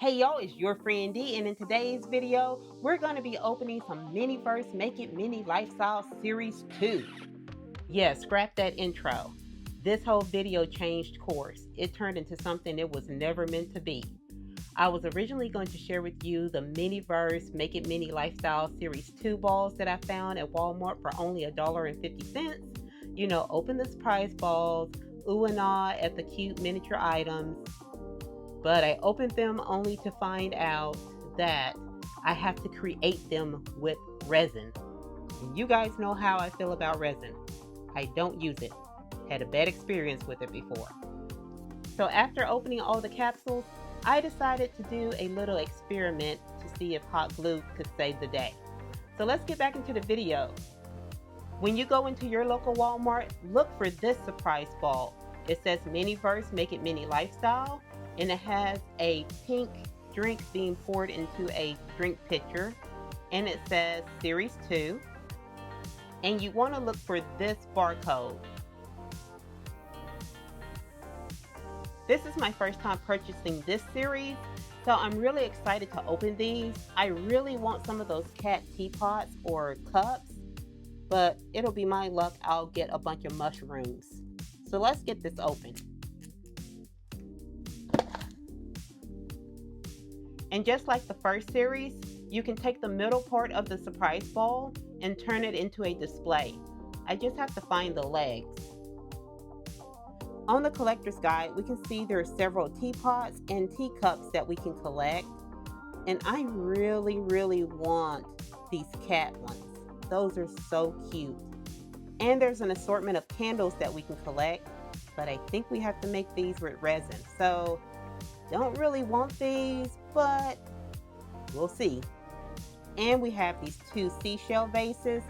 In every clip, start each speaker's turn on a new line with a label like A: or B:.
A: Hey y'all, it's your friend D, and in today's video, we're going to be opening some Miniverse Make It Mini Lifestyle Series 2. Yeah, scrap that intro. This whole video changed course. It turned into something it was never meant to be. I was originally going to share with you the Miniverse Make It Mini Lifestyle Series 2 balls that I found at Walmart for only $1.50. You know, open the surprise balls, ooh and ah at the cute miniature items. But I opened them only to find out that I have to create them with resin. And you guys know how I feel about resin. I don't use it. Had a bad experience with it before. So after opening all the capsules, I decided to do a little experiment to see if hot glue could save the day. So let's get back into the video. When you go into your local Walmart, look for this surprise ball. It says Miniverse Make It Mini Lifestyle, and it has a pink drink being poured into a drink pitcher, and it says Series 2. And you want to look for this barcode. This is my first time purchasing this series, so I'm really excited to open these. I really want some of those cat teapots or cups, but it'll be my luck I'll get a bunch of mushrooms. So let's get this open. And just like the first series, you can take the middle part of the surprise ball and turn it into a display. I just have to find the legs. On the collector's guide, we can see there are several teapots and teacups that we can collect. And I really want these cat ones. Those are so cute. And there's an assortment of candles that we can collect, but I think we have to make these with resin. So don't really want these, but we'll see. And we have these two seashell vases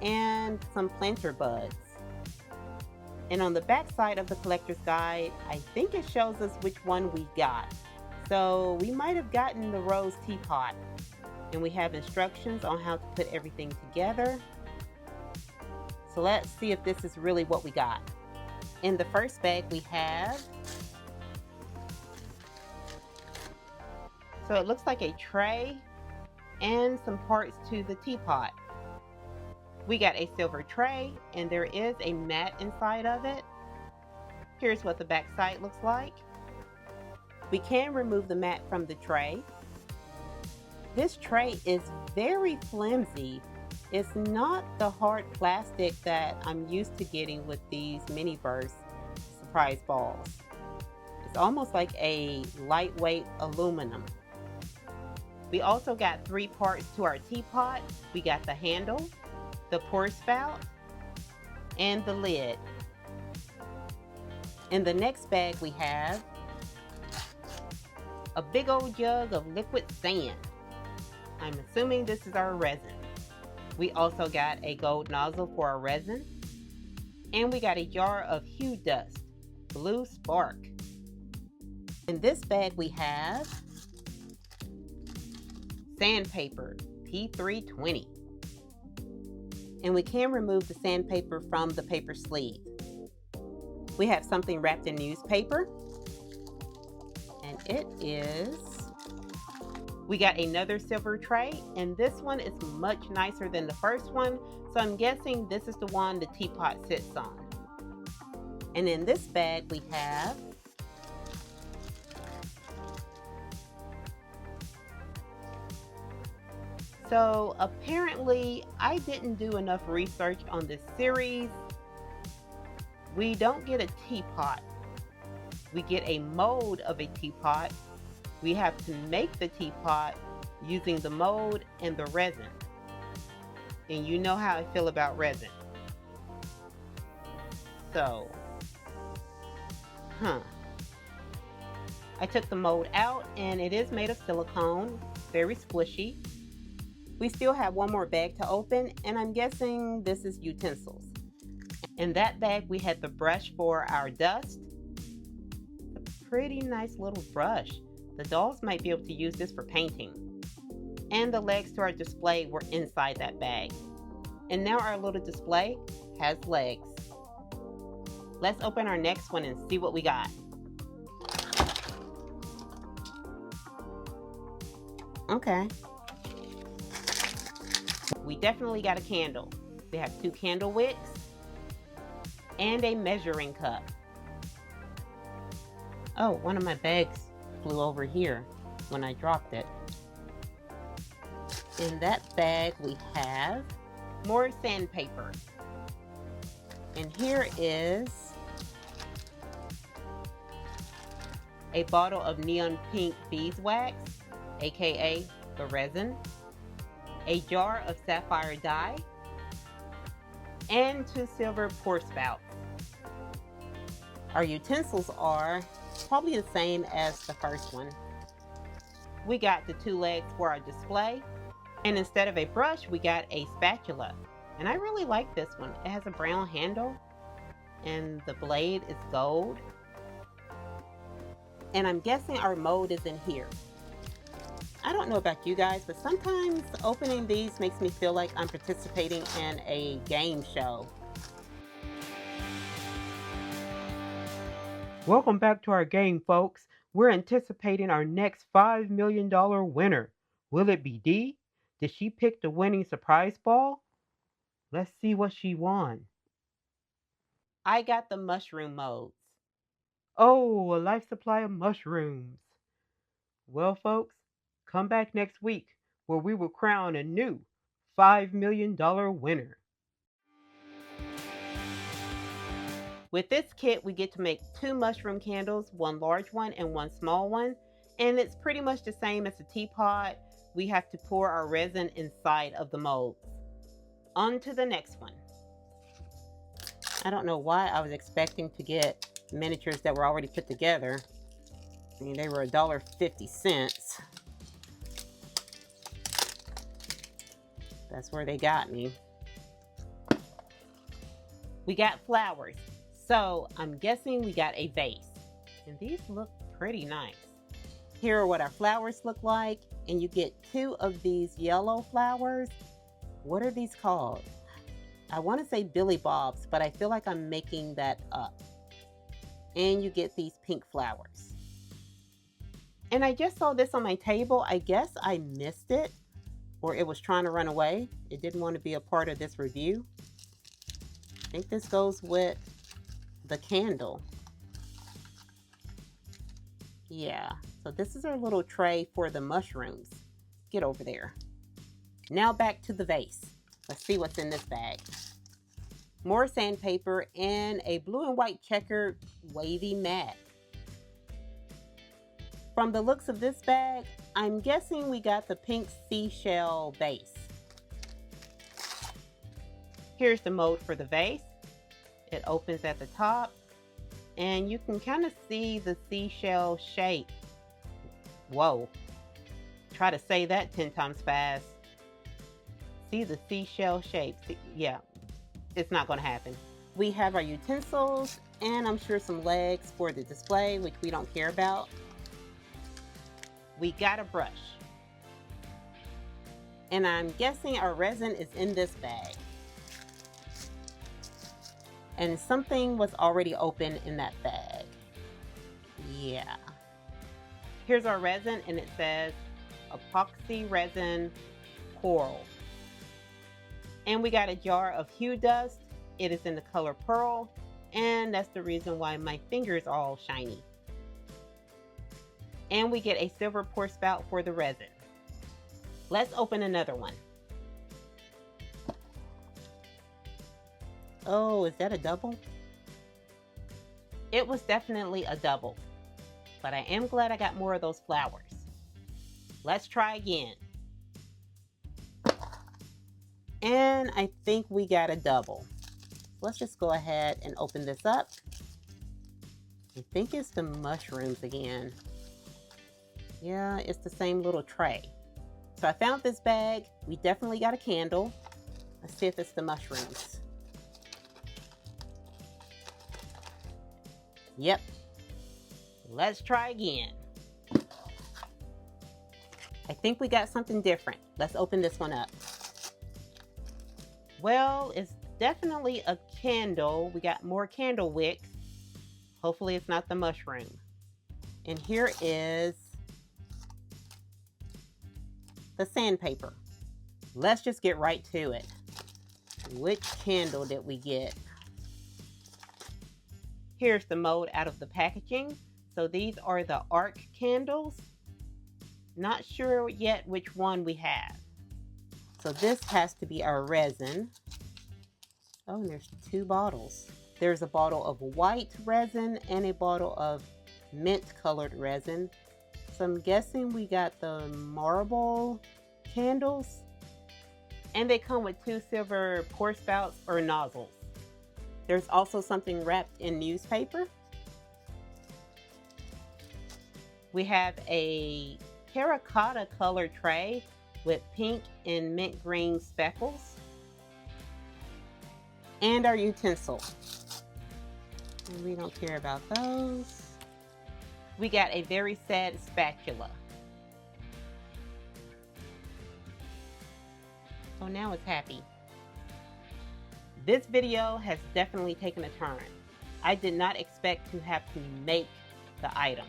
A: and some planter buds. And on the back side of the collector's guide, I think it shows us which one we got. So we might have gotten the rose teapot. And we have instructions on how to put everything together. So let's see if this is really what we got. In the first bag we have, so it looks like a tray and some parts to the teapot. We got a silver tray, and there is a mat inside of it. Here's what the back side looks like. We can remove the mat from the tray. This tray is very flimsy. It's not the hard plastic that I'm used to getting with these Miniverse surprise balls. It's almost like a lightweight aluminum. We also got 3 parts to our teapot. We got the handle, the pour spout, and the lid. In the next bag we have a big old jug of liquid sand. I'm assuming this is our resin. We also got a gold nozzle for our resin. And we got a jar of Hue Dust, Blue Spark. In this bag we have sandpaper, P320. And we can remove the sandpaper from the paper sleeve. We have something wrapped in newspaper. And it is, we got another silver tray, and this one is much nicer than the first one, so I'm guessing this is the one the teapot sits on. And in this bag we have so apparently I didn't do enough research on this series. We don't get a teapot. We get a mold of a teapot. We have to make the teapot using the mold and the resin. And you know how I feel about resin. So, I took the mold out, and it is made of silicone, very squishy. We still have one more bag to open, and I'm guessing this is utensils. In that bag we had the brush for our dust. A pretty nice little brush. The dolls might be able to use this for painting. And the legs to our display were inside that bag. And now our little display has legs. Let's open our next one and see what we got. Okay. We definitely got a candle. We have 2 candle wicks and a measuring cup. Oh, one of my bags flew over here when I dropped it. In that bag we have more sandpaper. And here is a bottle of neon pink beeswax, aka the resin, a jar of sapphire dye, and 2 silver pour spouts. Our utensils are probably the same as the first one. We got the 2 legs for our display, and instead of a brush, we got a spatula. And I really like this one. It has a brown handle, and the blade is gold. And I'm guessing our mold is in here. I don't know about you guys, but sometimes opening these makes me feel like I'm participating in a game show. Welcome back to our game, folks. We're anticipating our next $5 million winner. Will it be Dee? Did she pick the winning surprise ball? Let's see what she won. I got the mushroom molds. Oh, a life supply of mushrooms. Well, folks, come back next week where we will crown a new $5 million winner. With this kit, we get to make 2 mushroom candles, 1 large one and 1 small one. And it's pretty much the same as the teapot. We have to pour our resin inside of the molds. On to the next one. I don't know why I was expecting to get miniatures that were already put together. I mean, they were $1.50. That's where they got me. We got flowers. So I'm guessing we got a vase. And these look pretty nice. Here are what our flowers look like. And you get 2 of these yellow flowers. What are these called? I want to say Billy Bobs, but I feel like I'm making that up. And you get these pink flowers. And I just saw this on my table. I guess I missed it, or it was trying to run away. It didn't want to be a part of this review. I think this goes with the candle. Yeah, so this is our little tray for the mushrooms. Get over there. Now back to the vase. Let's see what's in this bag. More sandpaper and a blue and white checkered wavy mat. From the looks of this bag, I'm guessing we got the pink seashell base. Here's the mold for the vase. It opens at the top, and you can kind of see the seashell shape. Whoa. Try to say that 10 times fast. See the seashell shape. Yeah, it's not going to happen. We have our utensils, and I'm sure some legs for the display, which we don't care about. We got a brush. And I'm guessing our resin is in this bag. And something was already open in that bag. Yeah. Here's our resin, and it says epoxy resin coral. And we got a jar of hue dust. It is in the color pearl, and that's the reason why my fingers are all shiny. And we get a silver pour spout for the resin. Let's open another one. Oh, is that a double? It was definitely a double, but I am glad I got more of those flowers. Let's try again. And I think we got a double. Let's just go ahead and open this up. I think it's the mushrooms again. Yeah, it's the same little tray. So I found this bag. We definitely got a candle. Let's see if it's the mushrooms. Yep. Let's try again. I think we got something different. Let's open this one up. Well, it's definitely a candle. We got more candle wicks. Hopefully it's not the mushroom. And here is the sandpaper. Let's just get right to it. Which candle did we get? Here's the mold out of the packaging. So these are the arc candles. Not sure yet which one we have. So this has to be our resin. Oh, and there's 2 bottles. There's a bottle of white resin and a bottle of mint colored resin. So I'm guessing we got the marble candles. And they come with 2 silver pour spouts or nozzles. There's also something wrapped in newspaper. We have a terracotta colored tray with pink and mint green speckles. And our utensil. And we don't care about those. We got a very sad spatula. So now it's happy. This video has definitely taken a turn. I did not expect to have to make the item.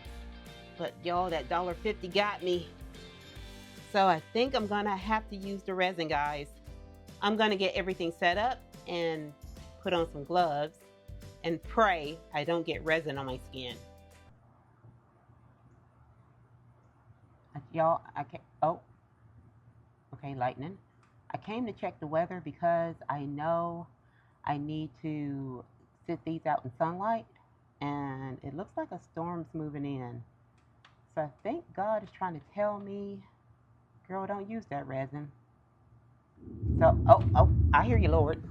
A: But y'all, that $1.50 got me. So I think I'm gonna have to use the resin, guys. I'm gonna get everything set up and put on some gloves and pray I don't get resin on my skin. Y'all, okay, lightning. I came to check the weather because I know I need to sit these out in sunlight, and it looks like a storm's moving in. So I think God is trying to tell me, girl, don't use that resin. So, I hear you, Lord.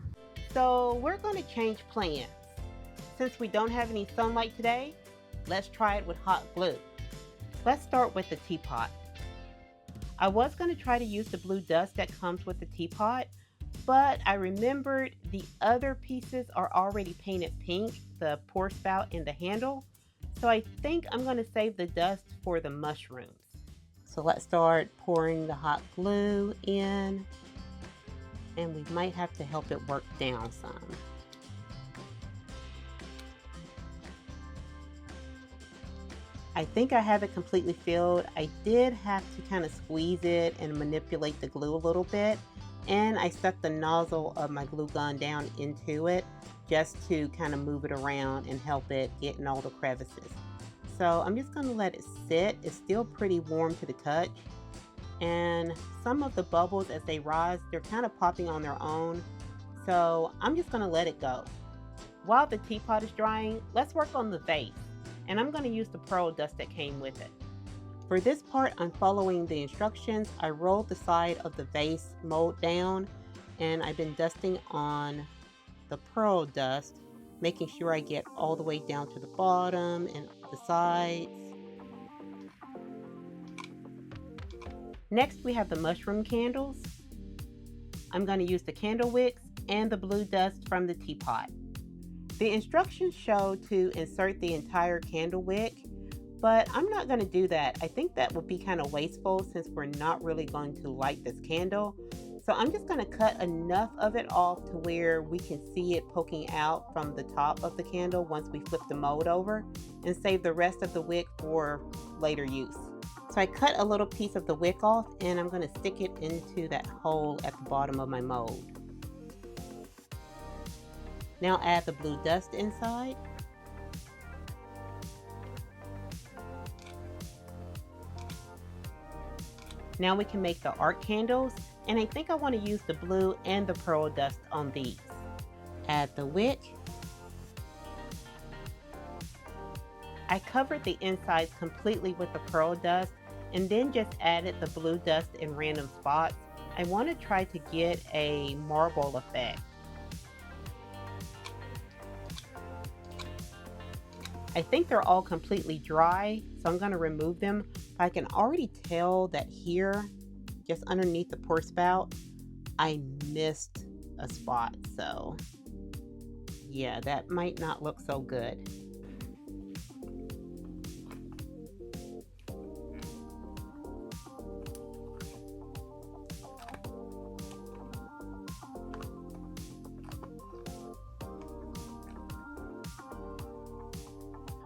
A: So we're going to change plans. Since we don't have any sunlight today, let's try it with hot glue. Let's start with the teapot. I was going to try to use the blue dust that comes with the teapot, but I remembered the other pieces are already painted pink, the pour spout and the handle. So I think I'm going to save the dust for the mushrooms. So let's start pouring the hot glue in, and we might have to help it work down some. I think I have it completely filled. I did have to kind of squeeze it and manipulate the glue a little bit. And I stuck the nozzle of my glue gun down into it just to kind of move it around and help it get in all the crevices. So I'm just gonna let it sit. It's still pretty warm to the touch. And some of the bubbles as they rise, they're kind of popping on their own. So I'm just gonna let it go. While the teapot is drying, let's work on the vase. And I'm going to use the pearl dust that came with it. For this part, I'm following the instructions. I rolled the side of the vase mold down, and I've been dusting on the pearl dust, making sure I get all the way down to the bottom and the sides. Next, we have the mushroom candles. I'm going to use the candle wicks and the blue dust from the teapot. The instructions show to insert the entire candle wick, but I'm not going to do that. I think that would be kind of wasteful since we're not really going to light this candle. So I'm just going to cut enough of it off to where we can see it poking out from the top of the candle once we flip the mold over, and save the rest of the wick for later use. So I cut a little piece of the wick off, and I'm going to stick it into that hole at the bottom of my mold. Now add the blue dust inside. Now we can make the arc candles, and I think I want to use the blue and the pearl dust on these. Add the wick. I covered the insides completely with the pearl dust and then just added the blue dust in random spots. I want to try to get a marble effect. I think they're all completely dry, so I'm going to remove them. I can already tell that here, just underneath the pour spout, I missed a spot. So yeah, that might not look so good.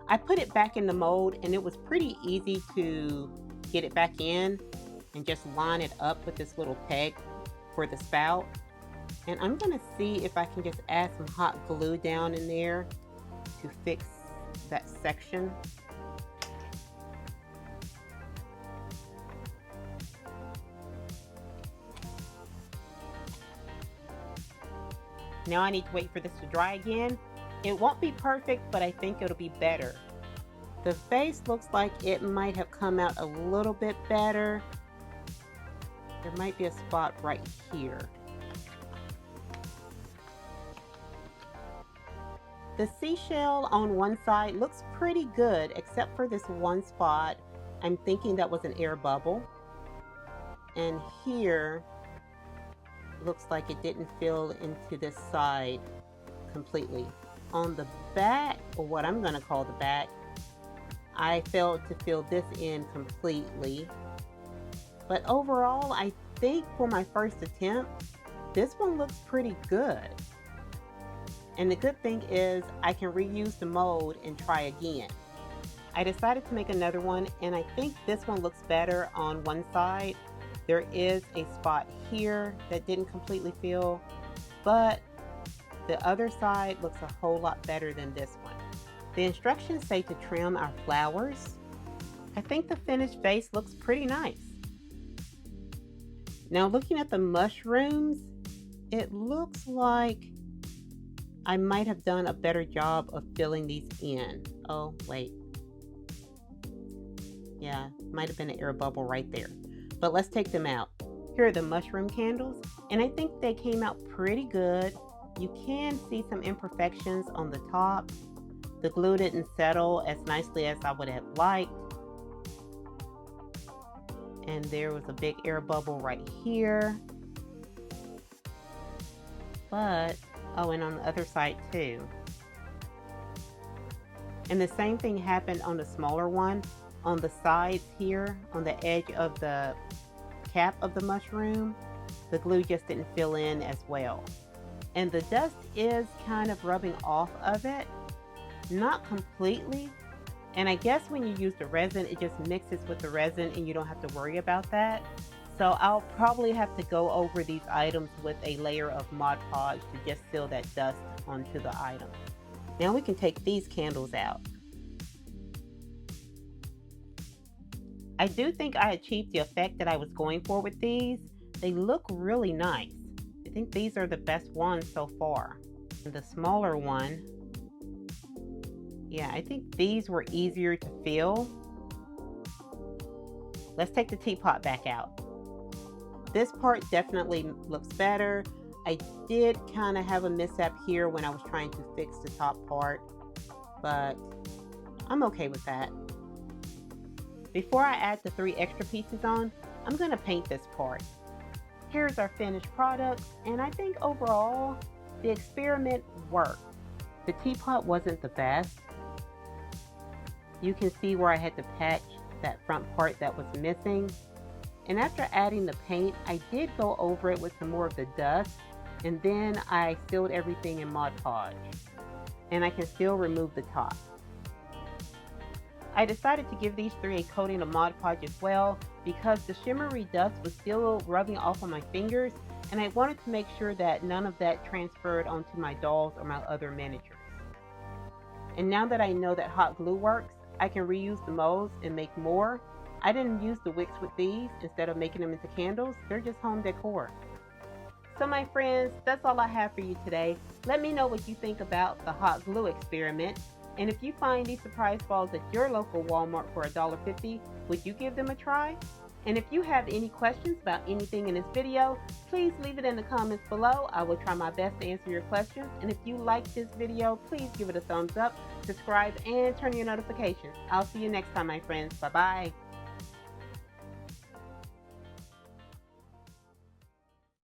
A: I put it back in the mold, and it was pretty easy to get it back in. and just line it up with this little peg for the spout. And I'm gonna see if I can just add some hot glue down in there to fix that section. Now I need to wait for this to dry again. It won't be perfect, but I think it'll be better. The face looks like it might have come out a little bit better. There might be a spot right here. The seashell on one side looks pretty good, except for this one spot. I'm thinking that was an air bubble. And here, looks like it didn't fill into this side completely. On the back, or what I'm gonna call the back, I failed to fill this in completely. But overall, I think for my first attempt, this one looks pretty good. And the good thing is I can reuse the mold and try again. I decided to make another one, and I think this one looks better on one side. There is a spot here that didn't completely fill, but the other side looks a whole lot better than this one. The instructions say to trim our flowers. I think the finished vase looks pretty nice. Now looking at the mushrooms, it looks like I might have done a better job of filling these in. Oh, wait. Yeah, might have been an air bubble right there. But let's take them out. Here are the mushroom candles, and I think they came out pretty good. You can see some imperfections on the top. The glue didn't settle as nicely as I would have liked. And there was a big air bubble right here. But, oh, and on the other side too. And the same thing happened on the smaller one. On the sides here, on the edge of the cap of the mushroom, the glue just didn't fill in as well. And the dust is kind of rubbing off of it. Not completely. And I guess when you use the resin, it just mixes with the resin and you don't have to worry about that. So I'll probably have to go over these items with a layer of Mod Podge to just seal that dust onto the item. Now we can take these candles out. I do think I achieved the effect that I was going for with these. They look really nice. I think these are the best ones so far. And the smaller one, yeah, I think these were easier to fill. Let's take the teapot back out. This part definitely looks better. I did kind of have a mishap here when I was trying to fix the top part, but I'm okay with that. Before I add the 3 extra pieces on, I'm going to paint this part. Here's our finished product, and I think overall, the experiment worked. The teapot wasn't the best. You can see where I had to patch that front part that was missing. And after adding the paint, I did go over it with some more of the dust, and then I sealed everything in Mod Podge. And I can still remove the top. I decided to give these 3 a coating of Mod Podge as well because the shimmery dust was still rubbing off on my fingers, and I wanted to make sure that none of that transferred onto my dolls or my other miniatures. And now that I know that hot glue works, I can reuse the molds and make more. I didn't use the wicks with these. Instead of making them into candles, they're just home decor. So my friends, that's all I have for you today. Let me know what you think about the hot glue experiment. And if you find these surprise balls at your local Walmart for $1.50, would you give them a try? And if you have any questions about anything in this video, please leave it in the comments below. I will try my best to answer your questions. And if you like this video, please give it a thumbs up, subscribe, and turn on your notifications. I'll see you next time, my friends. Bye-bye.